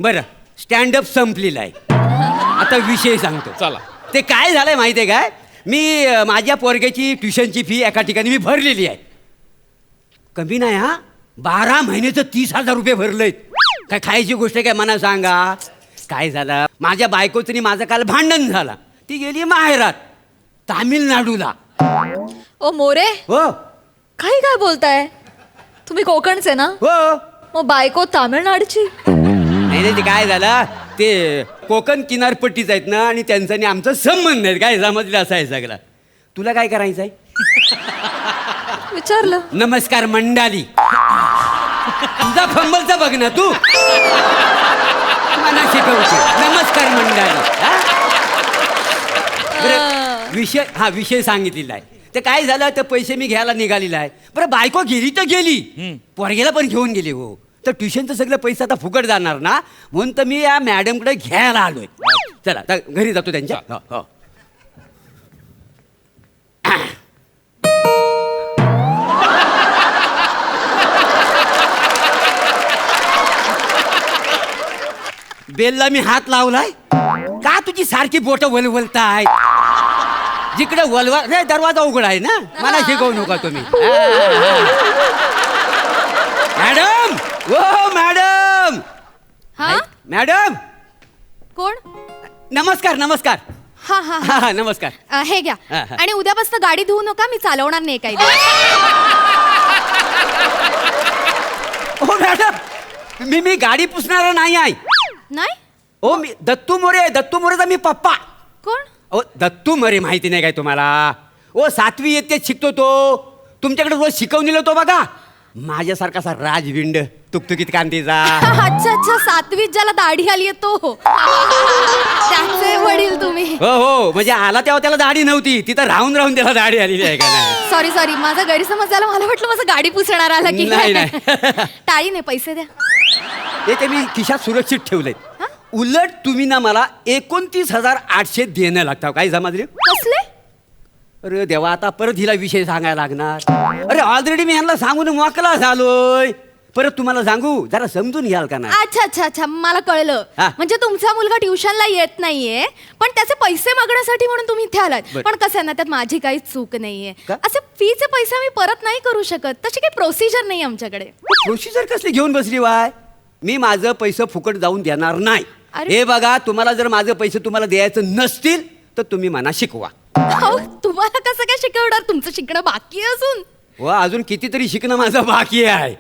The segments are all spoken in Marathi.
बरं स्टँडअप संपलेला आहे. आता विषय सांगतो. चला. ते काय झालंय माहिती आहे काय, मी माझ्या पोरग्याची ट्युशनची फी एका ठिकाणी मी भरलेली आहे. कमी नाही हा, 12 महिन्याचं 30,000 रुपये भरलेत. काय खायची गोष्ट काय मला सांगा. काय झालं, माझ्या बायकोचं आणि माझं काल भांडण झालं. ती गेली माहेरात तामिळनाडूला. ओ मोरे, हो काही काय बोलताय तुम्ही? कोकणचे ना? हो. मग बायको तामिळनाडूची? नाही नाही, ते काय झालं, ते कोकण किनारपट्टीच आहेत ना, आणि त्यांचा आणि आमचा संबंध नाही. काय समजलं, असं आहे सगळं. तुला काय करायचं आहे? विचारलं. नमस्कार मंडाली. तुझा फंबलचा बघ ना तू, मला शिकवते नमस्कार मंडाली. हा? बरं, विषय सांगितलेला आहे. ते काय झालं, ते पैसे मी घ्यायला निघालेला आहे. बरं बायको गेली तर गेली, पोरगेला पण घेऊन गेली. हो, तर ट्युशनचं सगळं पैसे आता फुकट जाणार ना, म्हणून तर मी या मॅडमकडे घ्यायला आलोय. चला आता घरी जातो त्यांच्या. हो, हो. बेलला मी हात लावलाय का, तुझी सारखी बोट वलवलताय. जिकडे वलवा रे, दरवाजा उघडा आहे ना, मला शिकवू नका तुम्ही. मॅडम, ओ मॅडम. हा? मॅडम कोण? नमस्कार नमस्कार. हा हा हा हा नमस्कार. हे घ्या. हा, हा. आणि उद्यापासून गाडी धुवू नका, मी चालवणार नाही काही. हो मॅडम, मी गाडी पुसणारा नाही आहे. नाही? ओ मी दत्तू मोरे, दत्तू मोरेचा मी पप्पा. कोण? ओ दत्तू मोरे माहिती नाही काय तुम्हाला? ओ 7वी इयत्तेत शिकतो तो, तुमच्याकडे रोज शिकवलेला तो बघा. माझ्यासारखा असा राजविंड तुकतुकीत कांतीचा. अच्छा अच्छा, 7वीत ज्याला दाढी आली आहे तो. त्याचे वडील तुम्ही? हो हो, म्हणजे आला तेव्हा त्याला दाढी नव्हती, तिथं राहून राहून त्याला दाढी आलेली आहे का नाही? सॉरी सॉरी, माझा गैरसमज झाला. मला वाटलं माझं गाडी पुसणार आला की नाही, काय. नाही. टाळी नाही, पैसे द्या. ते मी खिशात सुरक्षित ठेवलेत. उलट तुम्ही ना मला 29,800 देणं लागतं. काय समजले? कसले? अरे देवा, आता परत हिला विषय सांगायला लागणार. अरे ऑलरेडी मी यांना सांगून मोकला झालोय, परत तुम्हाला सांगू? जरा समजून घ्याल का नाही? अच्छा अच्छा अच्छा, मला कळलं. हा. म्हणजे तुमचा मुलगा ट्युशनला येत नाहीये, पण त्याचे पैसे मागण्यासाठी म्हणून तुम्ही इथे आलात. बरं. पण कसं आहे ना, त्यात माझी काहीच चूक नाहीये. का? असे फीचे पैसे आम्ही परत नाही करू शकत, तशी काही प्रोसिजर नाही आमच्याकडे. प्रोसिजर कसली घेऊन बसली वाय? मी माझं पैसे फुकट जाऊन देणार नाही. अरे. हे बघा, तुम्हाला जर माझं पैसे तुम्हाला द्यायचं नसतील तर तुम्ही मला शिकवा. अहो, तुम्हाला कसं काय शिकवणार? तुमचं शिकणं बाकी आहे अजून. व अजून कितीतरी शिकणं माझं बाकी आहे.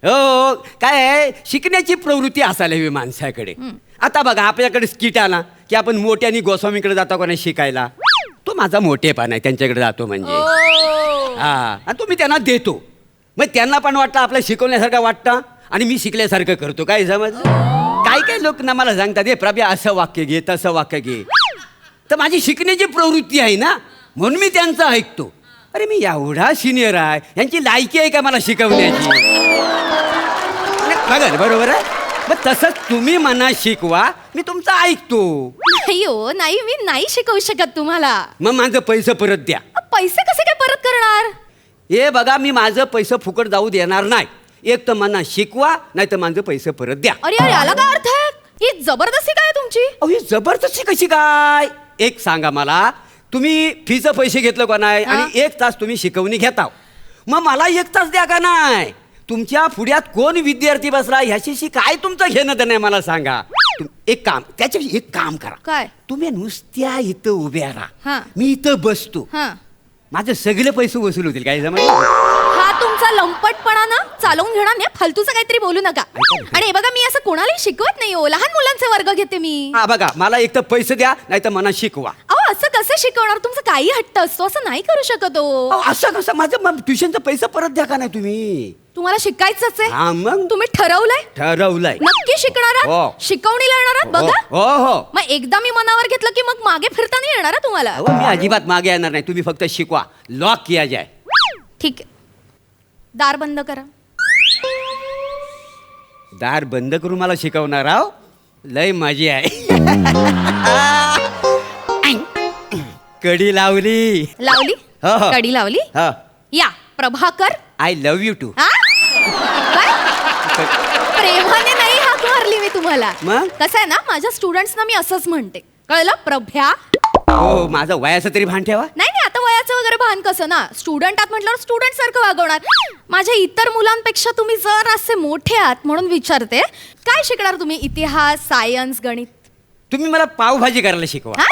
हो, काय आहे, शिकण्याची प्रवृत्ती असायला हवी माणसाकडे. आता बघा, आपल्याकडे स्किट आला की आपण मोठ्यानी गोस्वामीकडे जातो का नाही शिकायला. तो माझा मोठेपणा आहे, त्यांच्याकडे जातो म्हणजे. ओ. हा, आणि तो मी त्यांना देतो. मग त्यांना पण वाटतं आपलं शिकवण्यासारखं वाटतं, आणि मी शिकल्यासारखं करतो. काय समज? काय काय लोक ना मला सांगतात, हे प्रभ्या असं वाक्य घे, तसं वाक्य घे. तर माझी शिकण्याची प्रवृत्ती आहे ना, म्हणून मी त्यांचं ऐकतो. अरे मी एवढा सिनियर आहे, यांची लायकी आहे का मला शिकवण्याची? बघा ना, बरोबर आहे. मग तसंच तुम्ही मना शिकवा, मी तुमचं ऐकतो. नाही हो, नाही, मी नाही शिकवू शकत तुम्हाला. मग माझं पैसे परत द्या. पैसे कसे काय परत करणार? हे बघा, मी माझं पैसे फुकट जाऊ देणार नाही. एक तर मना शिकवा, नाही तर माझं पैसे परत द्या. अरे अरे, याला काय अर्थ आहे? ही जबरदस्ती काय आहे तुमची? अहो, ही जबरदस्ती कशी काय? एक सांगा मला, तुम्ही फीचं पैसे घेतलं का नाही, आणि 1 तास तुम्ही शिकवणी घेता, मग मला 1 तास द्या का नाही? तुमच्या पुढ्यात कोण विद्यार्थी बसला ह्याच्याशी काय तुमचं घेणं देणं मला सांगा. एक काम करा. काय? तुम्ही नुसत्या इथं उभ्या हा. राहा, मी इथं बसतो. हा माझे सगळे पैसे वसूल होतील. काय जमायचं? हा तुमचा लंपटपणा ना चालवून घेणार नाही. फालतूचं काहीतरी बोलू नका. आणि हे बघा, मी असं कोणालाही शिकवत नाही हो, लहान मुलांचे वर्ग घेते मी. हा बघा, मला एक तर पैसे द्या, नाही तर मला शिकवा. अहो, असं कसं शिकवणार? तुमचं काही हट्ट असतो, असं नाही करू शकत हो. अहो, असं कसं? माझं ट्युशनचं पैसे परत द्या का नाही तुम्ही? तुम्हाला शिकायचंच आहे? हा, मग तुम्ही ठरवलंय? ठरवलंय. नक्की शिकणार आहात? हो. शिकवणीला येणार आहात? बघा, हो हो. मग एकदा मी मनावर घेतलं की मग मागे फिरता नाही येणार हा तुम्हाला. अहो, मी अजिबात मागे येणार नाही. तुम्ही फक्त शिकवा. लॉक किया जाय. ठीक आहे, दार बंद करा. दार बंद करून मला शिकवणार आहो? लय मजा आहे. कडी लावली. लावली? हो, हो. कडी लावली? हा. या Prabhakar. I love you too. हा? काय? प्रेमाने नाही हाक मारत. विचारली मी तुम्हाला. मग? कसं आहे ना, माझ्या स्टुडंट्सना मी असंच म्हणते, कळलं प्रभ्या? हो माझं वयाचं तरी भान ठेवा. नाही नाही, आता वयाचं वगैरे भान कसं ना, स्टुडंट आहात म्हटल्यावर स्टुडंट सारखं वागवणार. माझ्या इतर मुलांपेक्षा तुम्ही जर असे मोठे आहात म्हणून विचारते. काय शिकणार तुम्ही? इतिहास, सायन्स, गणित? तुम्ही मला पावभाजी करायला शिकवा. हा?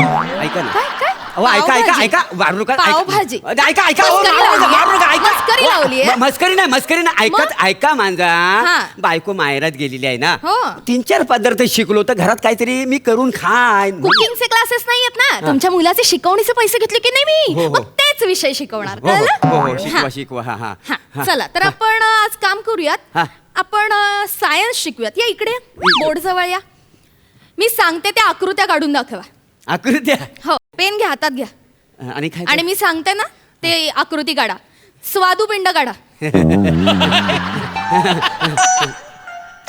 ऐका ना. काय काय? अहो ऐका ऐका पावभाजी? ऐका मारू नका. पावभाजी. ऐका ऐका अहो, मस्करी मारू नका, लावलीये? मारू नका, ऐका. मस्करी लावलीये? मस्करी नाही ऐकत मग? ऐका माझा. हा. बायको माहेरात गेलेली आहे ना. हो. 3-4 पदार्थ शिकलो तर घरात काहीतरी मी करून खाय. कुकिंगचे क्लासेस नाही आहेत ना, तुमच्या मुलाचे शिकवणीचे पैसे घेतले की नाही मी, हो, हो. मग तेच विषय शिकवणार. हो, हो, हो, हो, कळलं? शिकवा हा. शिकवा. हा हा हा, हा. चला तर आपण आज काम करूयात. हा. आपण सायन्स शिकूयात. या इकडे बोर्ड जवळ या. मी सांगते त्या आकृत्या काढून दाखवा. आकृत्या हो, पेन घ्या, हातात घ्या. आणि काय आणि मी सांगते ना ते आकृती काढा. स्वादुपिंड काढा.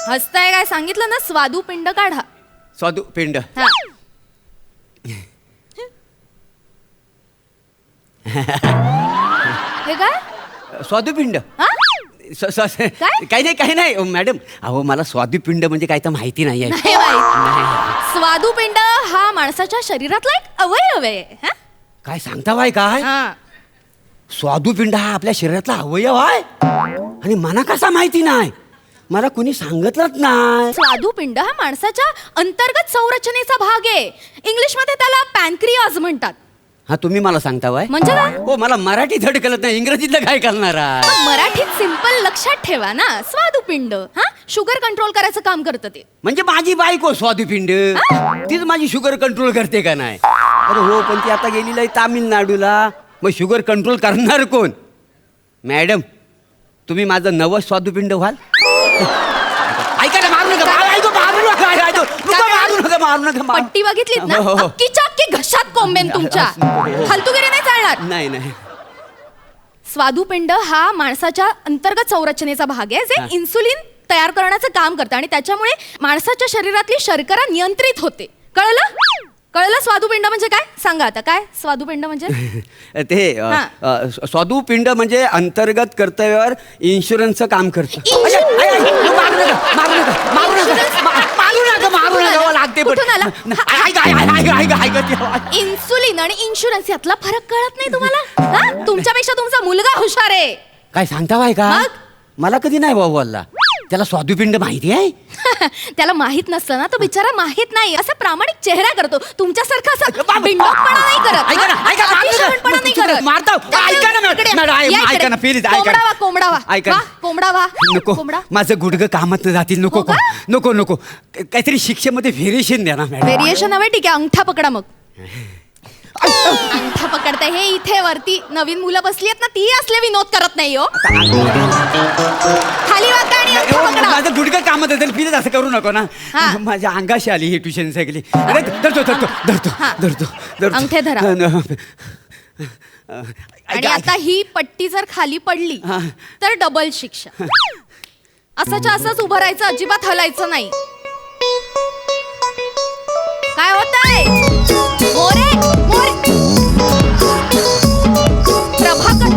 हसताय काय? सांगितलं ना, स्वादुपिंड काढा. स्वादू पिंड. हा. हे काय? स्वादुपिंड. हा? काय? काही नाही मॅडम. अहो मला स्वादुपिंड म्हणजे काय तर माहिती नाही आहे. नाही माहित. स्वादुपिंड हा माणसाच्या शरीरातला एक अवयव आहे. हा? काय सांगता बाय काय? हा. स्वादुपिंड हा आपल्या शरीरातला अवयव आहे आणि मला कसा माहिती नाही? मला कुणी सांगितलंच नाही. स्वादुपिंड हा माणसाच्या अंतर्गत संरचनेचा भाग आहे. इंग्लिशमध्ये त्याला पॅनक्रियाज म्हणतात. हा तुम्ही मला सांगता बाय? म्हणजे काय? हो मला मराठी धड कळत नाही, इंग्रजीतलं काय करणार आहे? मग मराठीत सिंपल लक्षात ठेवा ना, स्वादुपिंड हा शुगर कंट्रोल करायचं काम करतं ते. म्हणजे माझी बायको स्वादुपिंड तीच माझी शुगर कंट्रोल करते का नाही? अरे हो, पण ती आता गेलेली आहे तामिळनाडूला. मग शुगर कंट्रोल करणार कोण? मॅडम तुम्ही माझं नवं स्वादुपिंड व्हाल. ऐका ना, मारू नका, मारू नका. पट्टी बघितलीत ना, हो, हो. अक्कीच्या अक्की घशात कोंबेन तुमच्या. फालतूगिरी नाही चालणार. नाही स्वादुपिंड हा माणसाच्या अंतर्गत संरचनेचा भाग आहे, जे इन्सुलिन तयार करण्याचं काम करतं आणि त्याच्यामुळे माणसाच्या शरीरातली शर्करा नियंत्रित होते. कळलं? कळलं स्वादुपिंड म्हणजे काय? सांगा आता, काय स्वादुपिंड म्हणजे? ते स्वादुपिंड म्हणजे अंतर्गत कर्तव्यावर इन्शुरन्सचं काम करतं. कुठून आला? इन्सुलिन आणि इन्शुरन्स यातला फरक कळत नाही तुम्हाला? हा? तुमच्यापेक्षा तुमचा मुलगा हुशार आहे. काय सांगता बाय का? मग? मला कधी नाही भाऊ बोलला. त्याला स्वादुपिंड माहिती आहे. त्याला माहित नसतं ना, तो बिचारा माहित नाही असा प्रामाणिक चेहरा करतो. तुमच्यासारखा असा बिंडोकपणा नाही करत. ऐका ना, ऐका, मारू नका. अतिशहाणपणा नाही करत. मारता. ऐका ना, इकडे मॅडम, या इकडे. ऐका ना, please, ऐका. कोंबडा वा, कोंबडा वा. ऐका. वा, कोंबडा वा. नको कोंबडा. माझं गुडघं कामात जातील. नको हो का? नको नको. काहीतरी शिक्षेमध्ये व्हेरिएशन द्या ना मॅडम. व्हेरिएशन हवे? ठीक आहे, अंगठा पकडा मग. अंगठा पकडताय. हे इथे वरती नवीन मुलं बसली आहेत ना, ती असले विनोद करत नाही हो. खाली वाका आणि अंगठा पकडा. माझं गुडघं कामात असेल, प्लीज असं करू नको ना. हा. माझ्या अंगाशी आली ही ट्युशन सगळी. अरे धरतो. अंगठे धरा. आणि ऐका, आता ही पट्टी जर खाली पडली हा. तर डबल शिक्षा. असंच असंच उभं राहायचं, अजिबात हलायचं नाही. काय होतंय? मोरे मोरे प्रभाकर.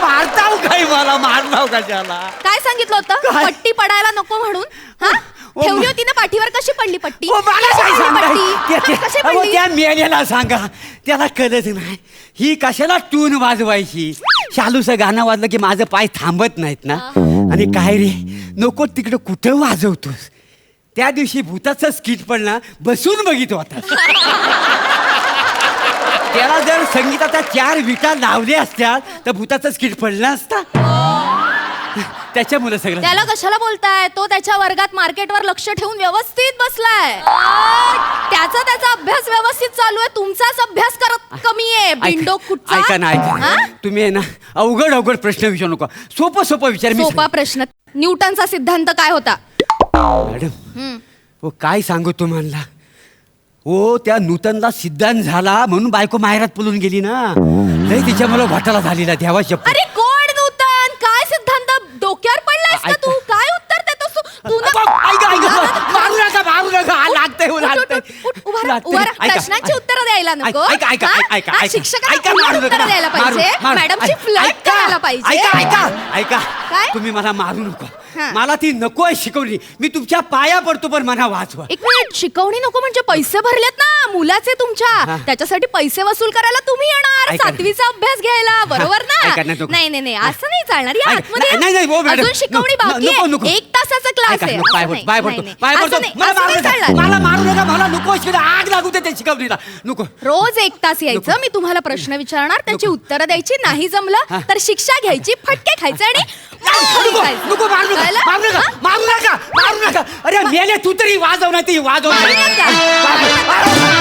मारताव काय मला? मारताव कशाला? काय सांगितलं होतं? काय? पट्टी पडायला नको म्हणून. हा? ओ, ठेवली होती ना पाठीवर. कशी पडली पट्टी? ओ, मला कशी काय पडली सांगाय? पट्टी? कशी अहो, पडली? त्या मेलेला सांगा, त्याला कळत नाही. ही कशाला टून वाजवायची? शालूचं गाणं वाजलं की माझं पाय थांबत नाहीत ना. आणि काय रे, नको तिकडं कुठं वाजवतोस? त्या दिवशी भूताचं स्किट पण ना बसून बघित होता. त्याला जर संगीताच्या 4 विटा लावल्या असत्या तर भूताचं स्किट पडलं असता. त्याच्यामुळे सगळं. त्याला कशाला बोलताय? तो त्याच्या वर्गात मार्केटवर लक्ष ठेवून व्यवस्थित बसलाय. त्याचा अभ्यास व्यवस्थित चालू आहे. तुमचाच अभ्यास करत कमी आहे. बिंडो कुठचा? ऐका ना, ऐका. तुम्ही आहे ना अवघड प्रश्न विचारू नका. सोपा विचार. मी सोपा प्रश्न. न्यूटनचा सिद्धांत काय होता? मॅडम हो काय सांगू तुम्हाला. हो त्या नूतनला सिद्धांत झाला म्हणून बायको माहेरात पळून गेली ना. लय तिच्या मला घोटाळा झालेला देवा शपथ. अरे कोण नूतन? काय सिद्धांत? डोक्यावर पडलायस का तू? काय उत्तर देतोस तू? मारू नका. लागतंय. प्रश्नांची उत्तर द्यायला नको ऐका ऐका हा? ऐका हा, ऐका शिक्षकांना ऐका उलट मारू नका उत्तरं द्यायला पाहिजे मॅडमची फ्लर्ट करायला पाहिजे ऐका ऐका ऐका काय? तुम्ही मला मारू नको हा. मला ती नको आहे शिकवली मी तुमच्या पाया पडतो पण मला वाचवा एक मिनिट शिकवणी नको म्हणजे पैसे भरलेत ना मुलाचे तुमच्या त्याच्यासाठी पैसे वसूल करायला तुम्ही येणार ऐका ना. 7वीचा अभ्यास घ्यायला बरोबर ऐका ना, ना नको. नाही नाही नाही असं नाही चालणार या ऐका, आतमध्ये नाही, नाही, हो, मॅडम. अजून शिकवणी नको, बाकी नको, आहे नको. 1 तासाचा क्लास ऐका, आहे नको, पाय असं पडतो, नाही, पाय नाही, पडतो, नाही. पाय असं पडतो. नाही, मला असं मारू नाही नका, चालणार. मला मारू नका मला नको शिकवलं आग लागू दे त्या शिकवणीला नको रोज 1 तास यायचं मी तुम्हाला प्रश्न विचारणार त्याची उत्तरं द्यायची नाही जमलं तर शिक्षा घ्यायची फटके खायचे आणि मार नको खायचं. नको मारू नका कळलं? मारू नका हा? मारू नका मारू नका अरे मेले तू तरी वाजव नाही ती वाजव मारू नका. नाही.